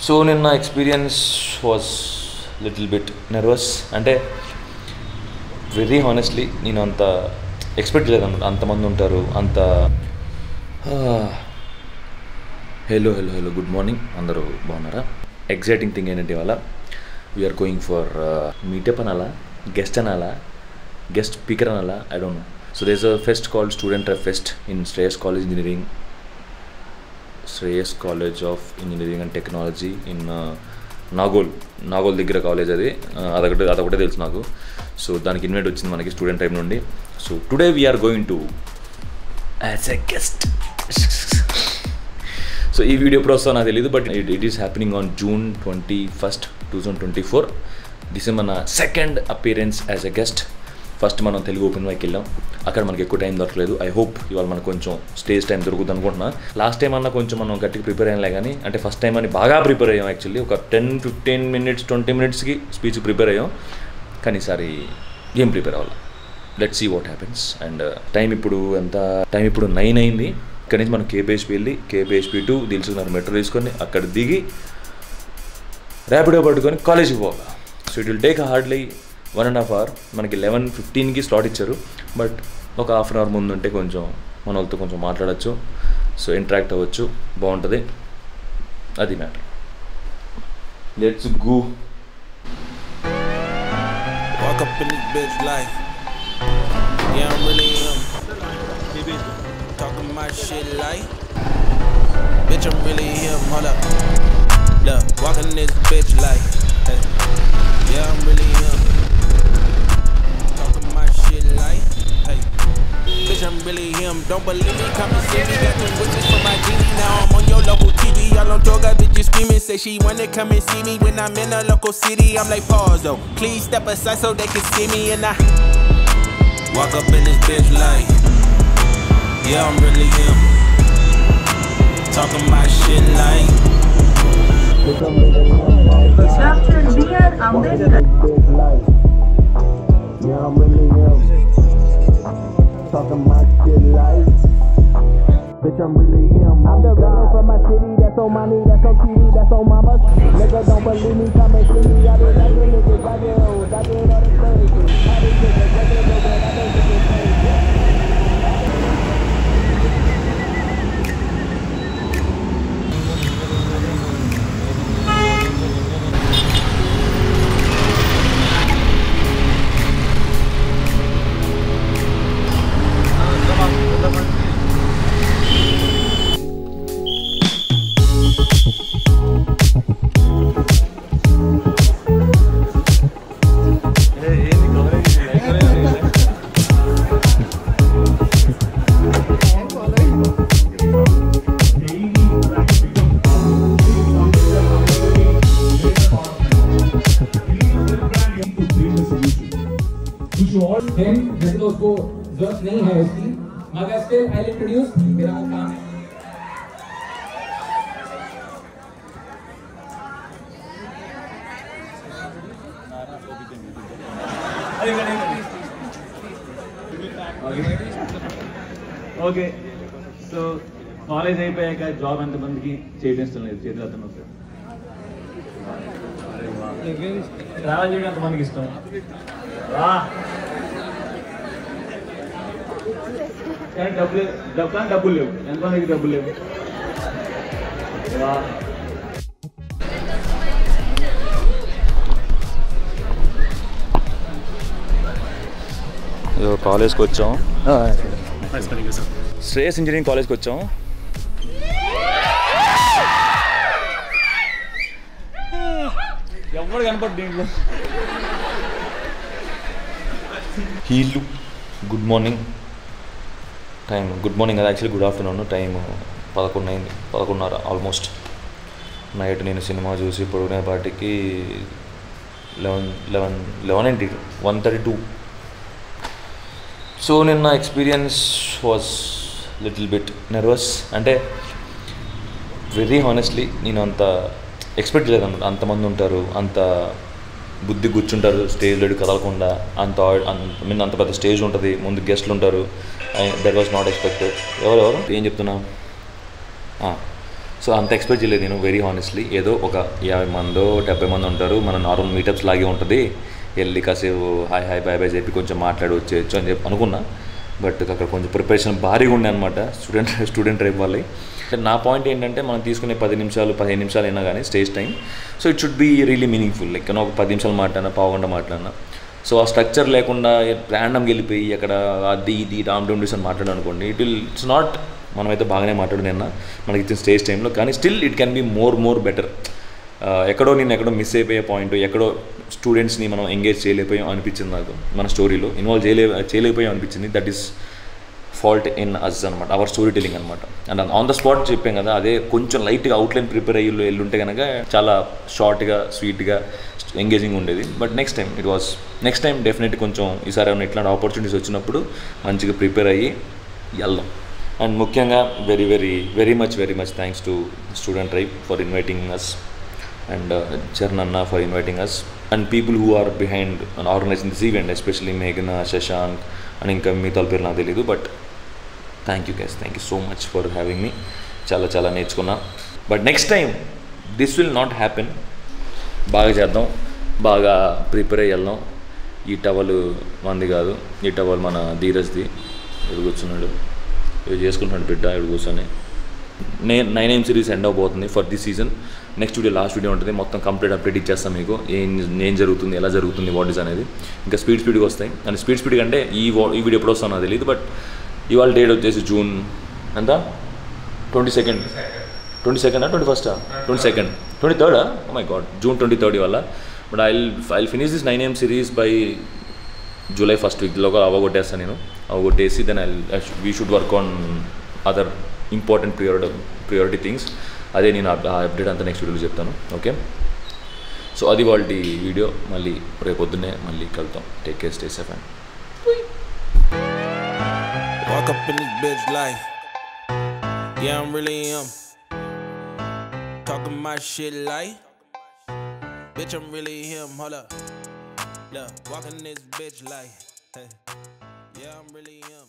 So నిన్న experience was little bit nervous. అంటే very honestly నేను అంత ఎక్స్పెక్ట్ లేదన్నమాట, అంతమంది ఉంటారు అంత. Hello hello hello good morning, అందరూ బాగున్నారా? ఎగ్జైటింగ్ థింగ్ ఏంటంటే ఇవాళ వీఆర్ గోయింగ్ ఫర్ మీటప్ అనాలా, గెస్ట్ అనాలా, గెస్ట్ స్పీకర్ అనాలా, I don't know. So there is a fest called student ref fest in Shreyas college engineering, Shreyas college of engineering and technology in Nagole దగ్గర college అది. అదొకటే తెలుసు నాకు. సో దానికి ఇన్వైట్ వచ్చింది మనకి స్టూడెంట్ టైం నుండి. So today we are going to as a guest. So ఈ వీడియో ప్రోత్సాహం నాకు తెలియదు, but it is happening on June 21st, 2024. This is మన second appearance as a guest. First మనం తెలుగు ఓపెన్ మైక్ వెళ్ళాం, అక్కడ మనకి ఎక్కువ టైం దొరకలేదు. ఐ హోప్ ఇవాళ మనకు కొంచెం స్టేజ్ టైం దొరుకుతుంది అనుకుంటున్నా. లాస్ట్ టైం అన్నా కొంచెం మనం గట్టిగా ప్రిపేర్ అయ్యాలే కానీ, అంటే ఫస్ట్ టైం అని బాగా ప్రిపేర్ అయ్యాం. యాక్చువల్లీ ఒక 10-15 minutes 20 minutesకి స్పీచ్ ప్రిపేర్ అయ్యాం, కానీ ఈసారి ఏం ప్రిపేర్ అవ్వాలి. Let's see what happens. And time ఇప్పుడు 9 అయింది. ఇక్కడ నుంచి మనం KPHP వెళ్ళి KPHP to దిల్సుఖ్నగర్ మెట్రో తీసుకొని అక్కడ దిగి ర్యాపిడో పట్టుకొని కాలేజీకి పోవాలి. So it will take hardly 1.5 hours. మనకి 11:15కి స్లాట్ ఇచ్చారు, బట్ ఒక హాఫ్ అన్ అవర్ ముందు ఉంటే కొంచెం మన వాళ్ళతో కొంచెం మాట్లాడచ్చు, సో ఇంటరాక్ట్ అవ్వచ్చు, బాగుంటుంది. అది matter. Let's go. Walk up in this bitch like, yeah, I'm really talking my shit like, bitch, I'm really him. Hold up, look, walking this bitch like, hey, yeah, I'm really him. Talking my shit like, hey, bitch, I'm really him. Don't believe me, come and see me. Got them witches for my genie. Now I'm on your local TV. Y'all on tour, got bitches screaming. Say she wanna come and see me when I'm in a local city. I'm like, pause though, please step aside so they can see me. And I walk up in this bitch like, yeah, I'm really him. Talking my shit like, Dr. B.R. Ambedkar. yeah, I'm really him. Talking my shit like, bitch, I'm really him. I'm the guy from my city, that's on money, that's on TV, that's on mama. Nigga don't believe me, come and see me. I did like a nigga, I did all the crazy. I did niggas, I did no bad, I did niggas crazy. वैसे तो उसको जरूरत नहीं है उसकी, मगर still I will introduce. मेरा काम है ఓకే. సో కాలేజ్ అయిపోయాక జాబ్ ఎంతమందికి చేయడం ఇష్టం లేదు? చేతులు అతను ట్రావెల్ చేయడం ఎంతమందికి ఇష్టం? కానీ డబ్బులు లేవు. ఎంతమందికి డబ్బులు లేవు? కాలేజ్కి వచ్చాం, శ్రేయస్ ఇంజనీరింగ్ కాలేజ్కి వచ్చాం. ఎవరు కనపడు దీంట్లో. హీలు good morning time, good morning అది యాక్చువల్లీ గుడ్ ఆఫ్టర్నూన్. టైం 11 అయింది, 11:30 ఆల్మోస్ట్. నైట్ నేను సినిమా చూసి పడుకునే పాటికి 11 ఏంటి 1:32. సో నిన్న experience was little bit nervous. అంటే వెరీ హానెస్ట్లీ నేను అంత ఎక్స్పెక్ట్ లేదన్నమాట, అంతమంది ఉంటారు, అంత బుద్ధి కూర్చుంటారు స్టేజ్లో కదలకుండా, అంత పెద్ద స్టేజ్ ఉంటుంది, ముందు గెస్ట్లు ఉంటారు. That was not expected. ఎవరెవరు ఏం చెప్తున్నా? సో అంత ఎక్స్పెక్ట్ చేయలేదు నేను వెరీ హానెస్ట్లీ. ఏదో ఒక 50 మందో 70 మంది ఉంటారు, మన నార్మల్ మీటప్స్ లాగే ఉంటుంది, వెళ్ళి కాసేపు హాయ్ బాయ్ బాయ్ చెప్పి కొంచెం మాట్లాడి వచ్చేయచ్చు అని చెప్పి అనుకున్నా. బట్ అక్కడ కొంచెం ప్రిపరేషన్ భారీగా ఉండే అనమాట స్టూడెంట్ రేపు వాళ్ళకి. నా పాయింట్ ఏంటంటే మనం తీసుకునే 10 నిమిషాలు 15 నిమిషాలు అయినా కానీ stage time, so it should be really meaningful. Like ఒక 10 నిమిషాలు మాట్లాడినా, పావుగంట మాట్లాడినా, సో ఆ స్ట్రక్చర్ లేకుండా ర్యాండమ్గా వెళ్ళిపోయి అక్కడ అది ఇది డామ్ అని మాట్లాడాను అనుకోండి, ఇట్స్ నాట్. మనమైతే బాగానే మాట్లాడినా మనకి ఇచ్చిన స్టేజ్ టైంలో, కానీ still it can be more better. ఎక్కడో మిస్ అయిపోయే పాయింట్, ఎక్కడో స్టూడెంట్స్ని మనం ఎంగేజ్ చేయలేకపోయాం అనిపించింది నాకు, మన స్టోరీలో ఇన్వాల్వ్ చేయలేకపోయాం అనిపించింది. That is fault in us అనమాట, అవర్ స్టోరీ టెలింగ్ అనమాట. అండ్ ఆన్ ద స్పాట్ చెప్పాం కదా, అదే కొంచెం లైట్గా అవుట్లైన్ ప్రిపేర్ అయ్యి వెళ్ళుంటే కనుక చాలా షార్ట్గా స్వీట్గా ఎంగేజింగ్ ఉండేది. బట్ నెక్స్ట్ టైం డెఫినెట్ కొంచెం ఈసారి ఏమైనా ఇట్లాంటి ఆపర్చునిటీస్ వచ్చినప్పుడు మంచిగా ప్రిపేర్ అయ్యి వెళ్దాం. అండ్ ముఖ్యంగా very much thanks to student tribe for inviting us, and Charan అన్న for inviting us, and people who are behind organizing this event, especially మేఘన, శశాంక్ అండ్ ఇంకా మిగతా పేరు నాకు తెలీదు. But thank you so much for having me. చాలా నేర్చుకున్నా. But next time this will not happen. బాగా చేద్దాం, బాగా ప్రిపేర్ అయ్యి వెళ్దాం. ఈ టవల్ మంది కాదు, ఈ టవల్ మన ధీరజ్ది. ఇక్కడ కూర్చున్నాడు, ఇది చేసుకుంటున్నాడు బిడ్డ ఇక్కడ కూర్చొని. 9am సిరీస్ ఎండ్ అవబోతుంది for this season. Next video last video ఉంటుంది, మొత్తం కంప్లీట్ అప్డేట్ ఇచ్చేస్తాం మీకు, ఏం జరుగుతుంది, ఎలా జరుగుతుంది, వాట్ ఈస్ అనేది. ఇంకా స్పీడ్గా వస్తాయి. అండ్ స్పీడ్ అంటే ఈ వీడియో ఎప్పుడు వస్తుందో నాకు తెలియదు. బట్ ఇవాళ డేట్ వచ్చేసి జూన్ ఎంత, 22nd 21st 22nd 23rd. Oh my God, June 23rd ఇవాళ. But I'll finish this 9am series by July 1st వీక్లోగా అవగొట్టేస్తాను నేను. అవగొట్టేసి then we should work on other important priority things. అదే నేను ఆ అప్డేట్ అంతా నెక్స్ట్ వీడియోలో చెప్తాను. ఓకే, సో అది వాళ్ళ వీడియో. మళ్ళీ రేపొద్దునే మళ్ళీ కలుద్దాం. Take care, stay safe. Walk up in this bitch like, yeah, I'm really him. Talking my shit like, bitch, I'm really him. Hold up, look, walking this bitch like, hey, yeah, I'm really him.